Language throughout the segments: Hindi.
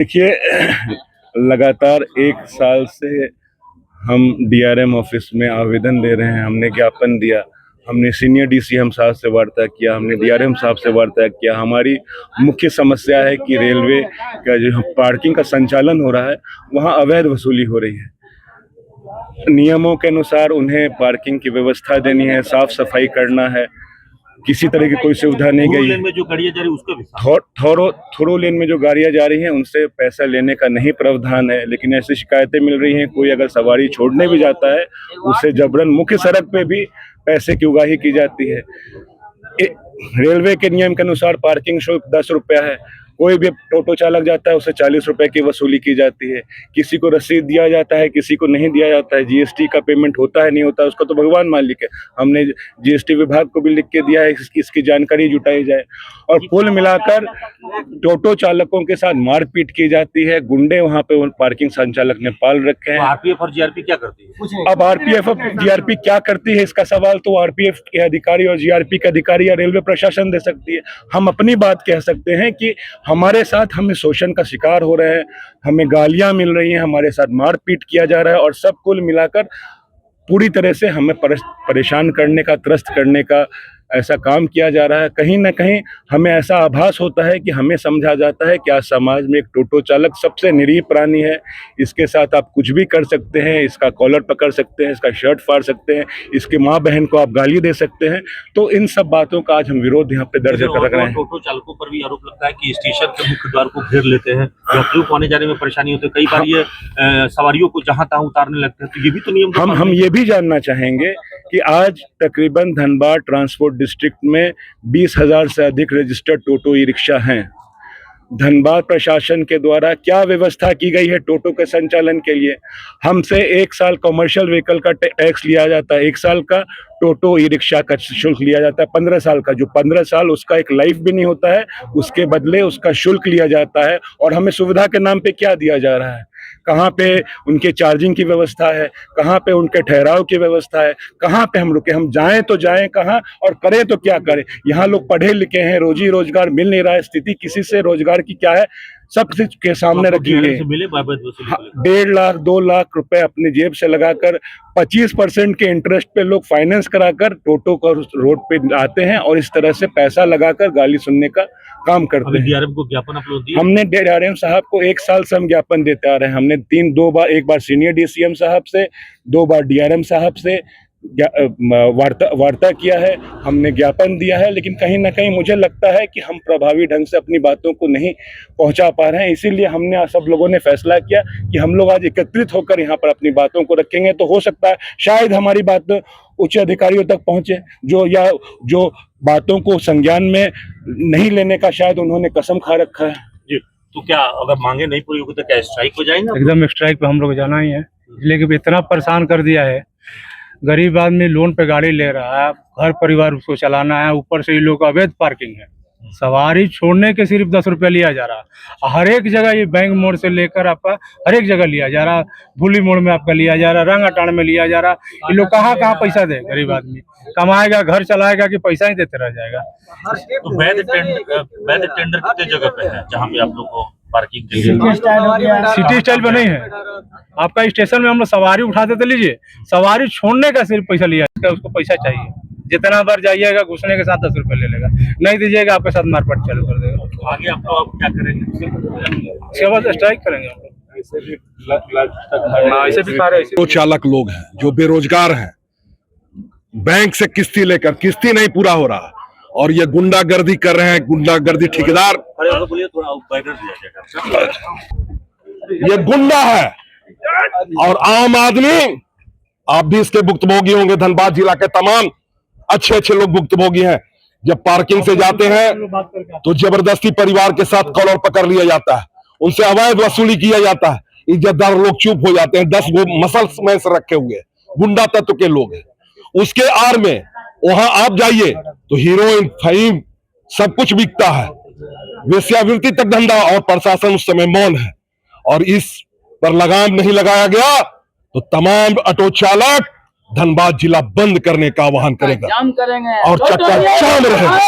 देखिए, लगातार 1 साल से हम डीआरएम ऑफिस में आवेदन दे रहे हैं। हमने ज्ञापन दिया, हमने सीनियर डीसीएम साहब से वार्ता किया, हमने डीआरएम साहब से वार्ता किया। हमारी मुख्य समस्या है कि रेलवे का जो पार्किंग का संचालन हो रहा है, वहाँ अवैध वसूली हो रही है। नियमों के अनुसार उन्हें पार्किंग की व्यवस्था देनी है, साफ सफाई करना है, किसी तरह की कोई सुविधा नहीं गई है। में जो गाड़ियां जा रही है उसका भी थोरो लेन में जो गाड़ियां जा रही हैं उनसे पैसा लेने का नहीं प्रावधान है, लेकिन ऐसी शिकायतें मिल रही हैं। कोई अगर सवारी छोड़ने भी जाता है, उसे जबरन मुख्य सड़क पे भी पैसे की उगाही की जाती है। रेलवे के नियम के अनुसार पार्किंग शुल्क 10 रुपया है। कोई भी टोटो चालक जाता है, उसे 40 रुपए की वसूली की जाती है। किसी को रसीद दिया जाता है, किसी को नहीं दिया जाता है। जीएसटी का पेमेंट होता है नहीं होता है, उसका तो भगवान मालिक है। हमने जीएसटी विभाग को भी लिख के दिया है, इसकी जानकारी जुटाई जाए। और कुल मिलाकर टोटो चालकों के साथ मारपीट की जाती है। गुंडे वहां पे पार्किंग संचालक ने पाल रखे हैं। आरपीएफ और जीआरपी क्या करती है? अब आरपीएफ और जीआरपी क्या करती है, इसका सवाल तो आरपीएफ के अधिकारी और जीआरपी के अधिकारी या रेलवे प्रशासन दे सकती है। हम अपनी बात कह सकते हैं कि हमारे साथ हमें शोषण का शिकार हो रहे हैं, हमें गालियां मिल रही हैं, हमारे साथ मारपीट किया जा रहा है, और सब कुल मिलाकर पूरी तरह से हमें परेशान करने का, त्रस्त करने का ऐसा काम किया जा रहा है। कहीं ना कहीं हमें ऐसा आभास होता है कि हमें समझा जाता है कि आज समाज में एक टोटो चालक सबसे निरीह प्राणी है। इसके साथ आप कुछ भी कर सकते हैं, इसका कॉलर पकड़ सकते हैं, इसका शर्ट फाड़ सकते हैं, इसके माँ बहन को आप गाली दे सकते हैं। तो इन सब बातों का आज हम विरोध यहाँ पे दर्ज कर रहे हैं। टोटो चालकों पर भी आरोप लगता है कि स्टेशन के मुख्य द्वार को घेर लेते हैं, यात्रियों को आने जाने में परेशानी होती है। कई बार ये सवारियों को जहां तहां उतारने लगते हैं, तो ये भी तो नियम। हम ये भी जानना चाहेंगे कि आज तकरीबन धनबाद ट्रांसपोर्ट डिस्ट्रिक्ट में 20,000 से अधिक रजिस्टर्ड टोटो ई रिक्शा हैं। धनबाद प्रशासन के द्वारा क्या व्यवस्था की गई है टोटो के संचालन के लिए? हमसे 1 साल कमर्शियल व्हीकल का टैक्स लिया जाता है, 1 साल का टोटो ई रिक्शा का शुल्क लिया जाता है। 15 साल का, जो 15 साल उसका एक लाइफ भी नहीं होता है, उसके बदले उसका शुल्क लिया जाता है। और हमें सुविधा के नाम पे क्या दिया जा रहा है? कहाँ पे उनके चार्जिंग की व्यवस्था है, कहाँ पे उनके ठहराव की व्यवस्था है, कहाँ पे हम रुके, हम जाएं तो जाएं कहाँ और करें तो क्या करें? यहाँ लोग पढ़े लिखे हैं, रोजी रोजगार मिल नहीं रहा है, स्थिति किसी से रोजगार की क्या है सब के सामने रखी हुई है। 1.5 लाख 2 लाख रुपए अपनी जेब से लगाकर 25% के इंटरेस्ट पे लोग फाइनेंस कराकर टोटो को रोड पे आते हैं और इस तरह से पैसा लगाकर गाली सुनने का काम करते हैं। डीआरएम को ज्ञापन अपलोड दिया? हमने डीआरएम साहब को 1 साल से हम ज्ञापन देते आ रहे हैं। हमने 2 बार, एक बार सीनियर डीसीएम साहब से, 2 बार डीआरएम साहब से वार्ता किया है, हमने ज्ञापन दिया है। लेकिन कहीं ना कहीं मुझे लगता है कि हम प्रभावी ढंग से अपनी बातों को नहीं पहुंचा पा रहे हैं। इसीलिए हमने सब लोगों ने फैसला किया कि हम लोग आज एकत्रित होकर यहाँ पर अपनी बातों को रखेंगे। तो हो सकता है शायद हमारी बात उच्च अधिकारियों तक पहुंचे, जो बातों को संज्ञान में नहीं लेने का शायद उन्होंने कसम खा रखा है। जी, तो क्या अगर मांगे नहीं पूरी होगी तो क्या स्ट्राइक हो जाएंगे? एकदम स्ट्राइक पे हम लोग जाना ही है, लेकिन इतना परेशान कर दिया है। गरीब आदमी लोन पे गाड़ी ले रहा है, घर परिवार उसको चलाना है, ऊपर से ये लोग अवैध पार्किंग है। सवारी छोड़ने के सिर्फ 10 रुपया लिया जा रहा। हर एक जगह ये बैंक मोड़ से लेकर आपका हर एक जगह लिया जा रहा। भूली मोड़ में आपका लिया जा रहा, रंगाटाण में लिया जा रहा। ये लोग कहाँ पैसा दे? गरीब आदमी कमाएगा, घर चलाएगा कि पैसा ही देते रह जाएगा? तो वैध टेंडर कितने जगह पे है जहाँ पे आप लोग को पार्किंग के लिए? सिटी स्टाइल पे नहीं है। आपका स्टेशन में हम लोग सवारी उठाते तो लीजिए, सवारी छोड़ने का सिर्फ पैसा लिया जाएगा। उसको पैसा चाहिए, जितना बार जाइएगा घुसने के साथ 10 रुपए ले लेगा, नहीं दीजिएगा आपके साथ मारपीट चालू कर देगा। आगे आप लोग क्या करेंगे? उसके बाद स्ट्राइक करेंगे हम लोग। ऐसे भी सारे तो चालक लोग हैं जो बेरोजगार हैं, बैंक से किस्ती लेकर किस्ती नहीं पूरा हो रहा, और ये गुंडागर्दी कर रहे हैं। गुंडागर्दी ठेकेदार, ये गुंडा है और आम आदमी। आप भी इसके भुक्तभोगी होंगे। धनबाद जिला के तमाम अच्छे लोग भुक्तभोगी हैं। जब पार्किंग से जाते हैं तो जबरदस्ती परिवार के साथ कॉलर पकड़ लिया जाता है, उनसे अवैध वसूली किया जाता है। इज्जतदार लोग चुप हो जाते हैं। 10 गो मसल्स में से रखे हुए गुंडा तत्व के लोग हैं। उसके आड़ में वहां आप जाइए तो हीरोइन, फहीम सब कुछ बिकता है, वेश्यावृत्ति तक धंधा, और प्रशासन उस समय मौन है। और इस पर लगाम नहीं लगाया गया तो तमाम ऑटो चालक धनबाद जिला बंद करने का आह्वान करेगा और चक्का जाम रहेगा।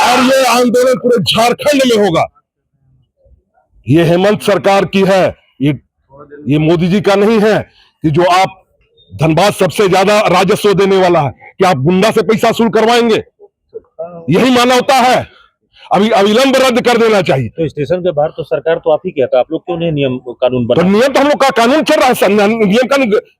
और ये आंदोलन पूरे झारखंड में होगा। ये हेमंत सरकार की है, ये मोदी जी का नहीं है कि जो आप धनबाद सबसे ज्यादा राजस्व देने वाला है कि आप गुंडा से पैसा वसूल करवाएंगे। यही मानवता है। अभी अविलंब रद्द कर देना चाहिए। तो स्टेशन के बाहर तो सरकार तो आप ही कहता, आप लोग क्यों नहीं नियम कानून तो बना? नियम तो हम लोग का कानून चल रहा है, नियम का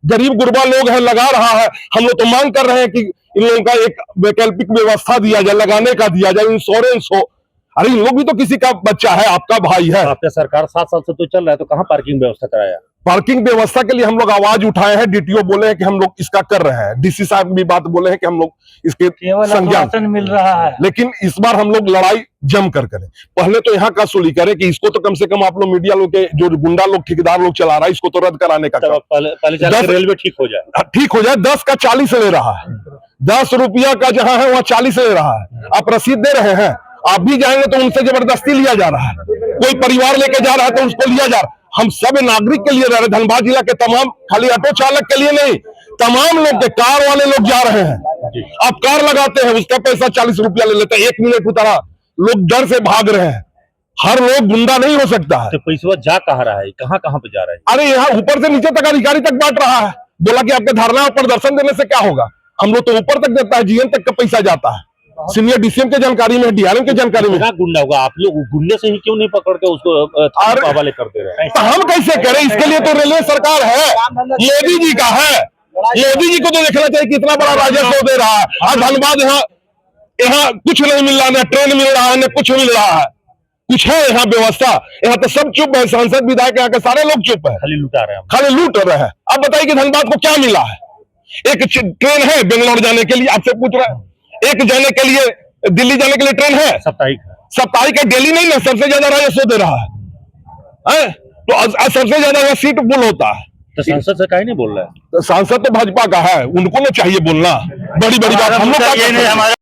गरीब गुरबा लोग हैं लगा रहा है। हम लोग तो मांग कर रहे हैं कि इन लोगों का एक वैकल्पिक व्यवस्था दिया जाए, लगाने का दिया जाए, इंश्योरेंस हो। अरे इन लोग भी तो किसी का बच्चा है, आपका भाई है। आपका सरकार 7 साल से तो चल रहा है, तो कहाँ पार्किंग व्यवस्था कराया? पार्किंग व्यवस्था के लिए हम लोग आवाज उठाए हैं, डीटीओ बोले हैं कि हम लोग इसका कर रहे हैं, डीसी साहब भी बात बोले हैं कि हम लोग इसके संज्ञान मिल रहा है। लेकिन इस बार हम लोग लड़ाई जम कर करें। पहले तो यहाँ का सुली करें कि इसको तो कम से कम आप लोग मीडिया लोग के जो गुंडा लोग ठेकेदार लोग चला रहा है, इसको तो रद्द कराने का काम। पहले चल के रेलवे ठीक हो जाए, ठीक हो जाए। 10 का 40 ले रहा है, 10 रुपया का जहां है वहां 40 ले रहा है। आप रसीद दे रहे हैं, आप भी जाएंगे तो उनसे जबरदस्ती लिया जा रहा है। कोई परिवार लेके जा रहा है तो उसको लिया जा रहा है। हम सब नागरिक के लिए रह रहे, धनबाद जिला के तमाम, खाली ऑटो चालक के लिए नहीं, तमाम लोग के, कार वाले लोग जा रहे हैं। आप कार लगाते हैं, उसका पैसा 40 रुपया ले लेते हैं, 1 मिनट उतारा, लोग डर से भाग रहे हैं। हर लोग गुंडा नहीं हो सकता है। तो पैसा जा कहाँ रहा है, कहाँ कहाँ पे जा रहा है? अरे यहाँ ऊपर से नीचे तक अधिकारी तक बांट रहा है। बोला कि आपके धरना और प्रदर्शन देने से क्या होगा। हम लोग तो ऊपर तक देता है, जीएम तक का पैसा जाता है, सीनियर डीसीएम के जानकारी में, डीआरएम के जानकारी में। गुंडा होगा, आप लोग गुंडे से ही क्यों नहीं पकड़ के उसको थाने के हवाले करते रहे? तो हम कैसे करें? इसके लिए तो रेलवे सरकार है, मोदी जी का है। मोदी जी को तो देखना चाहिए कितना बड़ा राजस्व दे रहा है। आज धनबाद यहाँ कुछ नहीं मिल रहा, न ट्रेन मिल रहा है, न कुछ मिल रहा है। कुछ है यहाँ व्यवस्था? यहाँ तो सब चुप है, सांसद विधायक यहाँ के सारे लोग चुप है, खाली लुटा रहे हैं। खाली लूट रहे हैं। अब बताइए कि धनबाद को क्या मिला है? एक ट्रेन है बेंगलोर जाने के लिए, आपसे पूछ रहे हैं। एक जाने के लिए, दिल्ली जाने के लिए ट्रेन है, साप्ताहिक है, डेली नहीं ना, सबसे ज्यादा राजस्व दे रहा है। तो सबसे ज्यादा सीट फुल होता है। तो सांसद से काहे नहीं बोल रहा है? तो सांसद तो भाजपा का है, उनको ना चाहिए बोलना। बड़ी बड़ी बात हम लोग